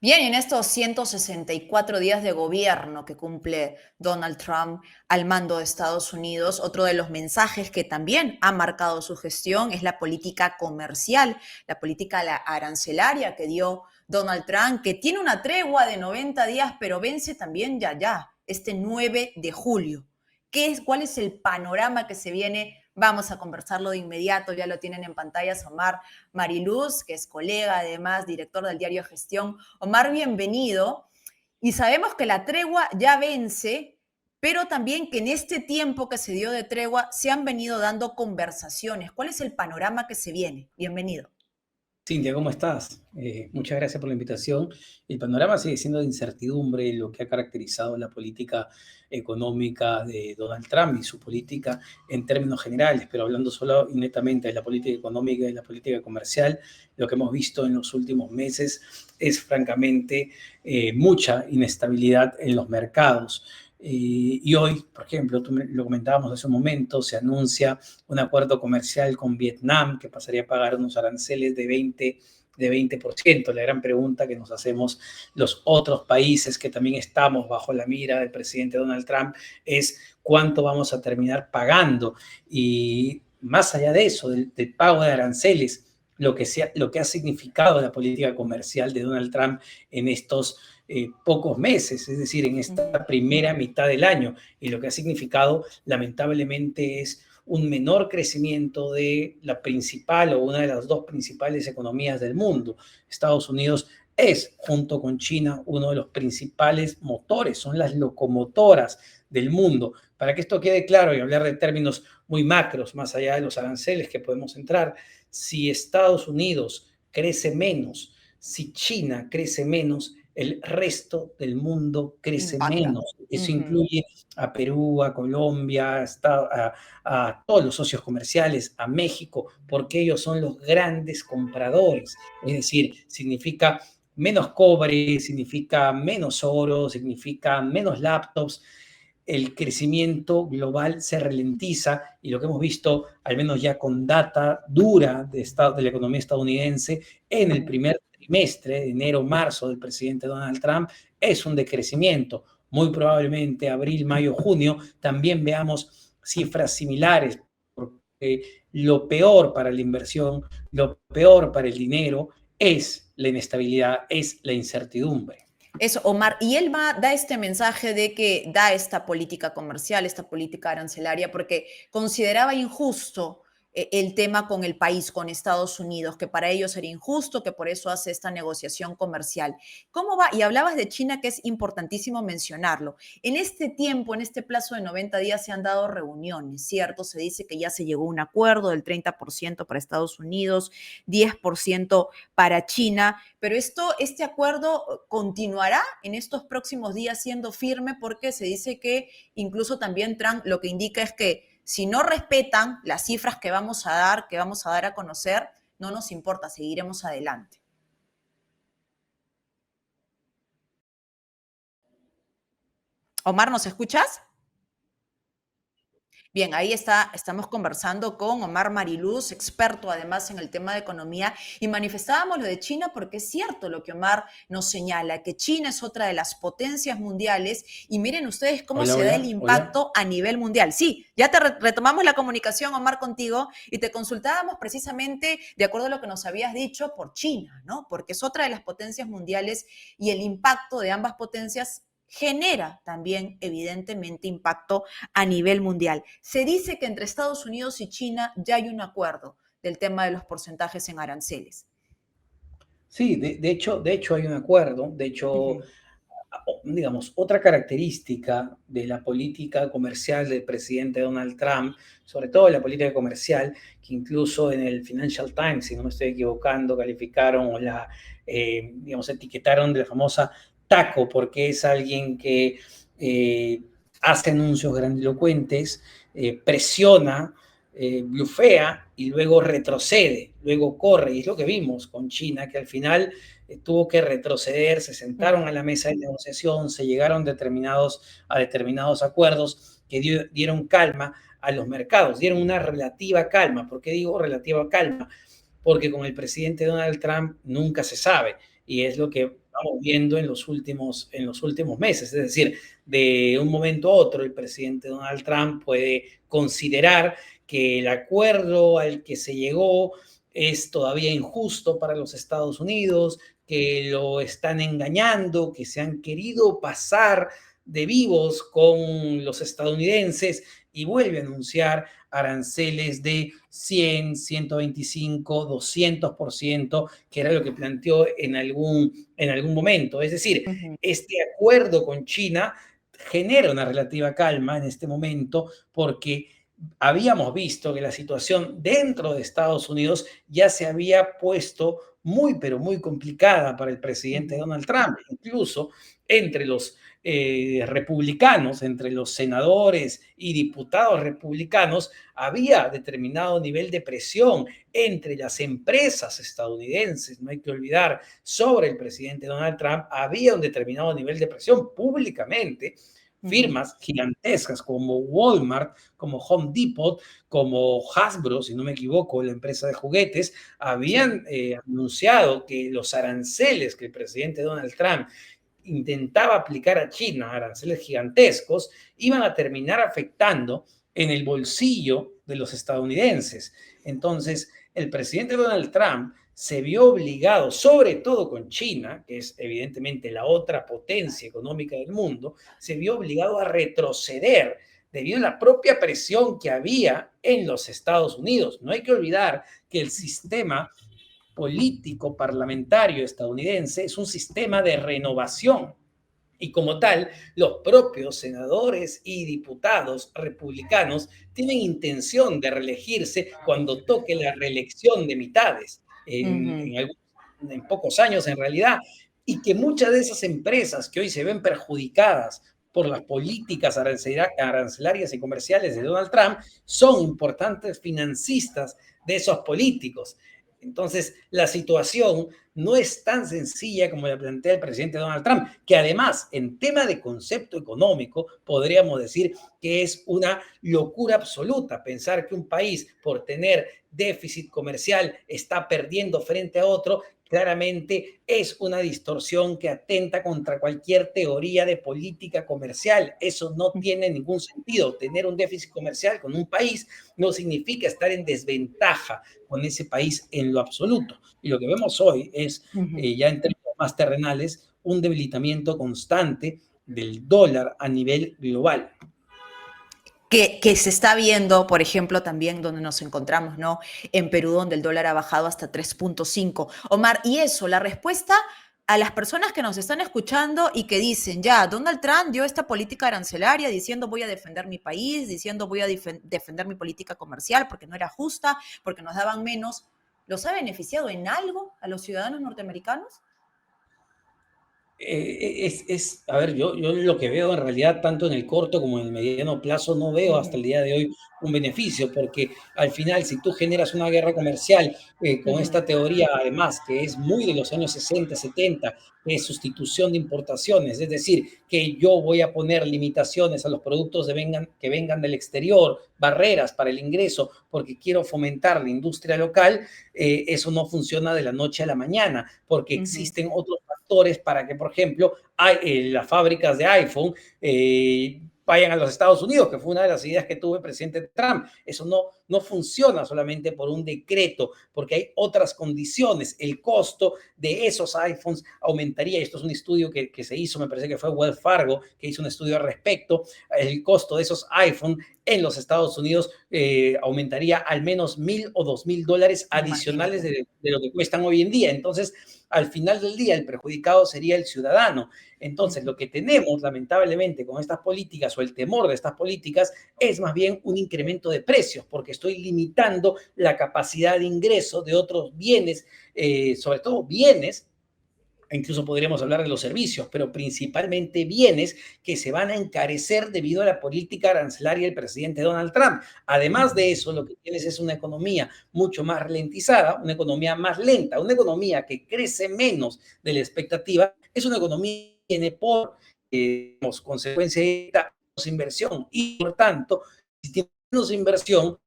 Bien, y en estos 164 días de gobierno que cumple Donald Trump al mando de Estados Unidos, otro de los mensajes que también ha marcado su gestión es la política comercial, la política arancelaria que dio Donald Trump, que tiene una tregua de 90 días, pero vence también este 9 de julio. ¿Cuál es el panorama que se viene? Vamos a conversarlo de inmediato, ya lo tienen en pantalla Omar Mariluz, que es colega, además, director del diario Gestión. Omar, bienvenido. Y sabemos que la tregua ya vence, pero también que en este tiempo que se dio de tregua se han venido dando conversaciones. ¿Cuál es el panorama que se viene? Bienvenido. Cintia, ¿cómo estás? Muchas gracias por la invitación. El panorama sigue siendo de incertidumbre, lo que ha caracterizado la política económica de Donald Trump y su política en términos generales, pero hablando solo y netamente de la política económica y la política comercial, lo que hemos visto en los últimos meses es francamente mucha inestabilidad en los mercados. Y hoy, por ejemplo, lo comentábamos hace un momento, se anuncia un acuerdo comercial con Vietnam que pasaría a pagar unos aranceles de 20%. La gran pregunta que nos hacemos los otros países que también estamos bajo la mira del presidente Donald Trump es cuánto vamos a terminar pagando. Y más allá de eso, del pago de aranceles, lo que ha significado la política comercial de Donald Trump en estos pocos meses, es decir, en esta primera mitad del año, y lo que ha significado lamentablemente es un menor crecimiento de la principal o una de las dos principales economías del mundo. Estados Unidos es, junto con China, uno de los principales motores, son las locomotoras del mundo. Para que esto quede claro y hablar de términos muy macros, más allá de los aranceles que podemos entrar, si Estados Unidos crece menos, si China crece menos, el resto del mundo crece Impacta. menos. Eso incluye a Perú, a Colombia, a todos los socios comerciales, a México, porque ellos son los grandes compradores. Es decir, significa menos cobre, significa menos oro, significa menos laptops. El crecimiento global se ralentiza y lo que hemos visto, al menos ya con data dura de la economía estadounidense, en el primer trimestre, de enero-marzo del presidente Donald Trump, es un decrecimiento. Muy probablemente abril, mayo, junio también veamos cifras similares, porque lo peor para la inversión, lo peor para el dinero es la inestabilidad, es la incertidumbre. Eso, Omar, y él da este mensaje de que da esta política comercial, esta política arancelaria, porque consideraba injusto el tema con el país, con Estados Unidos, que para ellos era injusto, que por eso hace esta negociación comercial. ¿Cómo va? Y hablabas de China, que es importantísimo mencionarlo. En este tiempo, en este plazo de 90 días, se han dado reuniones, ¿cierto? Se dice que ya se llegó a un acuerdo del 30% para Estados Unidos, 10% para China, pero este acuerdo continuará en estos próximos días siendo firme porque se dice que incluso también Trump lo que indica es que si no respetan las cifras que vamos a dar a conocer, no nos importa, seguiremos adelante. Omar, ¿nos escuchas? Bien, estamos conversando con Omar Mariluz, experto además en el tema de economía, y manifestábamos lo de China porque es cierto lo que Omar nos señala, que China es otra de las potencias mundiales, y miren ustedes cómo Hola, se da el hola, hola. impacto a nivel mundial. Sí, ya retomamos la comunicación, Omar, contigo, y te consultábamos precisamente, de acuerdo a lo que nos habías dicho, por China, ¿no? Porque es otra de las potencias mundiales y el impacto de ambas potencias genera también, evidentemente, impacto a nivel mundial. Se dice que entre Estados Unidos y China ya hay un acuerdo del tema de los porcentajes en aranceles. Sí, de hecho hay un acuerdo. De hecho, Ujú. digamos, otra característica de la política comercial del presidente Donald Trump, sobre todo la política comercial, que incluso en el Financial Times, si no me estoy equivocando, calificaron o digamos, etiquetaron de la famosa taco, porque es alguien que hace anuncios grandilocuentes, presiona, blufea y luego retrocede, luego corre. Y es lo que vimos con China, que al final tuvo que retroceder, se sentaron a la mesa de negociación, se llegaron a determinados acuerdos que dieron calma a los mercados, dieron una relativa calma. ¿Por qué digo relativa calma? Porque con el presidente Donald Trump nunca se sabe, y es lo que estamos viendo en los últimos meses. Es decir, de un momento a otro, el presidente Donald Trump puede considerar que el acuerdo al que se llegó es todavía injusto para los Estados Unidos, que lo están engañando, que se han querido pasar de vivos con los estadounidenses y vuelve a anunciar aranceles de 100, 125, 200%, que era lo que planteó en algún momento. Es decir, Ujú, este acuerdo con China genera una relativa calma en este momento porque habíamos visto que la situación dentro de Estados Unidos ya se había puesto muy, pero muy complicada para el presidente ujú, Donald Trump, incluso entre los republicanos, entre los senadores y diputados republicanos, había determinado nivel de presión entre las empresas estadounidenses, no hay que olvidar, sobre el presidente Donald Trump, había un determinado nivel de presión públicamente. ujú. Firmas gigantescas como Walmart, como Home Depot, como Hasbro, si no me equivoco, la empresa de juguetes, Sí. habían anunciado que los aranceles que el presidente Donald Trump intentaba aplicar a China, aranceles gigantescos, iban a terminar afectando en el bolsillo de los estadounidenses. Entonces, el presidente Donald Trump se vio obligado, sobre todo con China, que es evidentemente la otra potencia económica del mundo, se vio obligado a retroceder debido a la propia presión que había en los Estados Unidos. No hay que olvidar que el sistema político parlamentario estadounidense es un sistema de renovación y como tal, los propios senadores y diputados republicanos tienen intención de reelegirse cuando toque la reelección de mitades, Ujú, en pocos años en realidad, y que muchas de esas empresas que hoy se ven perjudicadas por las políticas arancelarias y comerciales de Donald Trump son importantes financistas de esos políticos. Entonces, la situación no es tan sencilla como la plantea el presidente Donald Trump, que además, en tema de concepto económico, podríamos decir que es una locura absoluta pensar que un país, por tener déficit comercial, está perdiendo frente a otro. Claramente es una distorsión que atenta contra cualquier teoría de política comercial. Eso no tiene ningún sentido. Tener un déficit comercial con un país no significa estar en desventaja con ese país en lo absoluto. Y lo que vemos hoy es, ujú. ya en términos más terrenales, un debilitamiento constante del dólar a nivel global. Que se está viendo, por ejemplo, también donde nos encontramos, ¿no? En Perú, donde el dólar ha bajado hasta 3.5. Omar, y eso, la respuesta a las personas que nos están escuchando y que dicen, ya, Donald Trump dio esta política arancelaria diciendo voy a defender mi país, diciendo voy a defender mi política comercial porque no era justa, porque nos daban menos. ¿Los ha beneficiado en algo a los ciudadanos norteamericanos? A ver, yo lo que veo en realidad, tanto en el corto como en el mediano plazo, no veo hasta el Ujú, día de hoy un beneficio, porque al final, si tú generas una guerra comercial con ujú, esta teoría, además, que es muy de los años 60, 70, que es sustitución de importaciones, es decir, que yo voy a poner limitaciones a los productos que vengan del exterior, barreras para el ingreso, porque quiero fomentar la industria local, eso no funciona de la noche a la mañana, porque ujú. existen otros para que, por ejemplo, las fábricas de iPhone vayan a los Estados Unidos, que fue una de las ideas que tuvo el presidente Trump. Eso no funciona solamente por un decreto, porque hay otras condiciones. El costo de esos iPhones aumentaría. Esto es un estudio que se hizo, me parece que fue Wells Fargo, que hizo un estudio al respecto. El costo de esos iPhones en los Estados Unidos aumentaría al menos $1,000 o $2,000 adicionales Imagínate. de lo que cuestan hoy en día. Entonces, al final del día, el perjudicado sería el ciudadano. Entonces, Ujú. lo que tenemos, lamentablemente, con estas políticas o el temor de estas políticas es más bien un incremento de precios, porque estoy limitando la capacidad de ingreso de otros bienes, sobre todo bienes, incluso podríamos hablar de los servicios, pero principalmente bienes que se van a encarecer debido a la política arancelaria del presidente Donald Trump. Además de eso, lo que tienes es una economía mucho más ralentizada, una economía más lenta, una economía que crece menos de la expectativa, es una economía que tiene por consecuencia de menos inversión y por tanto, si tiene menos inversión,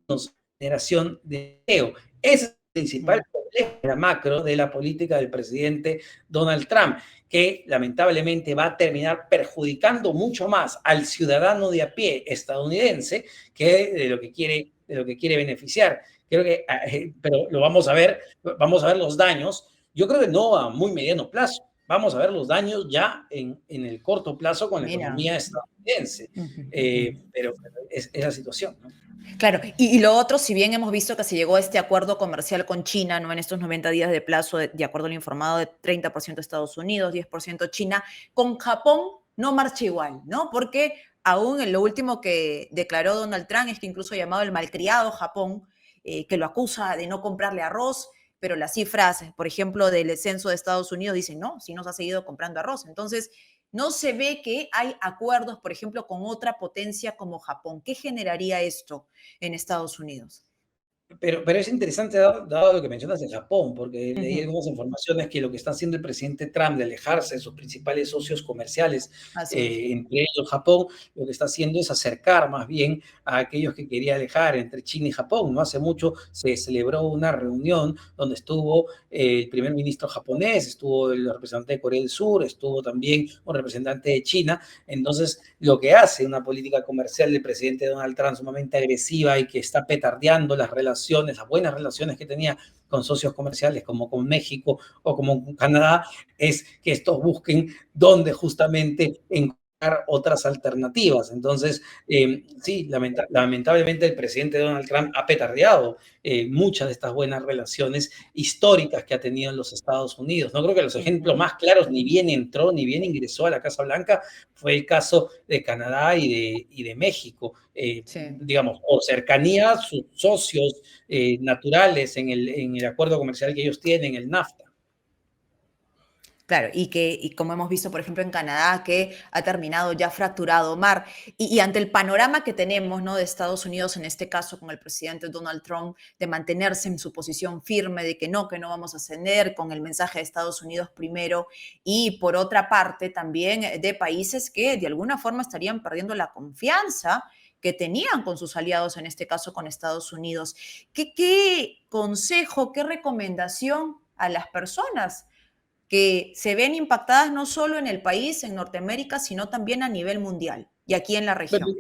menos generación de empleo. Ese es principal problema macro de la política del presidente Donald Trump, que lamentablemente va a terminar perjudicando mucho más al ciudadano de a pie estadounidense que de lo que quiere beneficiar. Creo que, pero lo vamos a ver los daños. Yo creo que no a muy mediano plazo. Vamos a ver los daños ya en el corto plazo con la Mira. economía estadounidense. Pero es la situación, ¿no? Claro, y lo otro, si bien hemos visto que se llegó a este acuerdo comercial con China, ¿no? En estos 90 días de plazo, de acuerdo al informado, de 30% Estados Unidos, 10% China, con Japón no marcha igual, ¿no? Porque aún en lo último que declaró Donald Trump es que incluso ha llamado el malcriado Japón, que lo acusa de no comprarle arroz, pero las cifras, por ejemplo, del censo de Estados Unidos dicen, no, sí nos ha seguido comprando arroz. Entonces, no se ve que hay acuerdos, por ejemplo, con otra potencia como Japón. ¿Qué generaría esto en Estados Unidos? Pero es interesante dado lo que mencionas de Japón, porque leí Ujú. algunas informaciones que lo que está haciendo el presidente Trump de alejarse de sus principales socios comerciales, Así es. entre ellos Japón, lo que está haciendo es acercar más bien a aquellos que quería alejar entre China y Japón. No hace mucho se celebró una reunión donde estuvo el primer ministro japonés, estuvo el representante de Corea del Sur, estuvo también un representante de China. Entonces, lo que hace una política comercial del presidente Donald Trump sumamente agresiva y que está petardeando las relaciones, las buenas relaciones que tenía con socios comerciales como con México o como con Canadá, es que estos busquen dónde justamente encontrar otras alternativas. Entonces, sí, lamentablemente el presidente Donald Trump ha petardeado muchas de estas buenas relaciones históricas que ha tenido en los Estados Unidos. No creo que los ejemplos Ujú. más claros, ni bien entró, ni bien ingresó a la Casa Blanca, fue el caso de Canadá y de México, Sí. digamos, o cercanía a sus socios naturales en el acuerdo comercial que ellos tienen, el NAFTA. Claro, y como hemos visto, por ejemplo, en Canadá, que ha terminado ya fracturado mar, y ante el panorama que tenemos, ¿no? De Estados Unidos, en este caso con el presidente Donald Trump, de mantenerse en su posición firme de que no vamos a ceder, con el mensaje de Estados Unidos primero, y por otra parte también de países que de alguna forma estarían perdiendo la confianza que tenían con sus aliados, en este caso con Estados Unidos. ¿Qué consejo, qué recomendación a las personas que se ven impactadas no solo en el país, en Norteamérica, sino también a nivel mundial y aquí en la Pero región?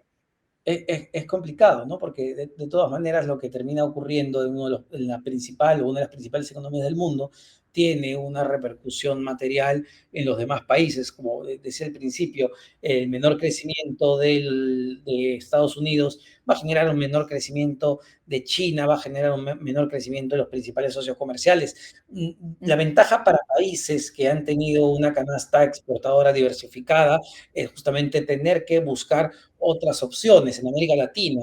es complicado, ¿no? Porque de todas maneras lo que termina ocurriendo en la principal o una de las principales economías del mundo tiene una repercusión material en los demás países. Como decía al principio, el menor crecimiento de Estados Unidos va a generar un menor crecimiento de China, va a generar un menor crecimiento de los principales socios comerciales. La Ujú, ventaja para países que han tenido una canasta exportadora diversificada es justamente tener que buscar otras opciones en América Latina,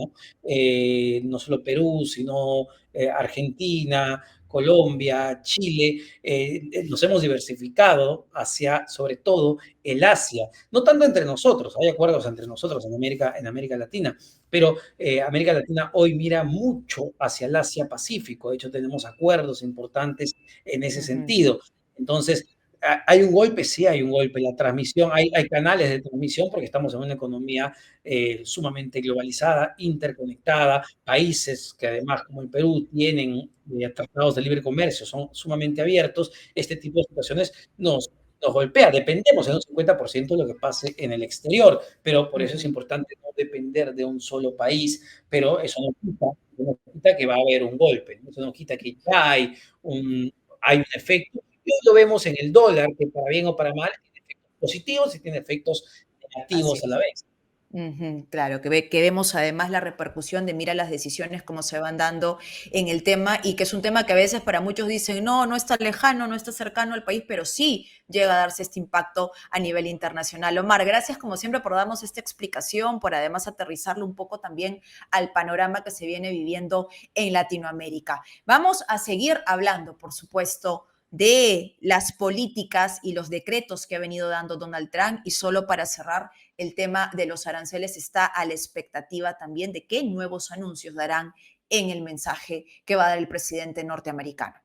no solo Perú, sino Argentina, Colombia, Chile, nos hemos diversificado hacia, sobre todo, el Asia, no tanto entre nosotros, hay acuerdos entre nosotros en América Latina, pero América Latina hoy mira mucho hacia el Asia Pacífico, de hecho tenemos acuerdos importantes en ese ujú. sentido. Entonces, hay un golpe, sí hay un golpe. La transmisión, hay canales de transmisión porque estamos en una economía sumamente globalizada, interconectada, países que además, como el Perú, tienen tratados de libre comercio, son sumamente abiertos. Este tipo de situaciones nos golpea. Dependemos en un 50% de lo que pase en el exterior, pero por eso es Ujú. importante no depender de un solo país, pero no quita que va a haber un golpe, ¿no? Eso no quita que ya hay un efecto. Y hoy lo vemos en el dólar, que para bien o para mal tiene efectos positivos y tiene efectos Así negativos a la es. vez. Ujú, claro, que vemos además la repercusión de mira las decisiones cómo se van dando en el tema y que es un tema que a veces para muchos dicen, no, no está lejano, no está cercano al país, pero sí llega a darse este impacto a nivel internacional. Omar, gracias como siempre por darnos esta explicación, por además aterrizarlo un poco también al panorama que se viene viviendo en Latinoamérica. Vamos a seguir hablando, por supuesto, de las políticas y los decretos que ha venido dando Donald Trump y solo para cerrar el tema de los aranceles está a la expectativa también de qué nuevos anuncios darán en el mensaje que va a dar el presidente norteamericano.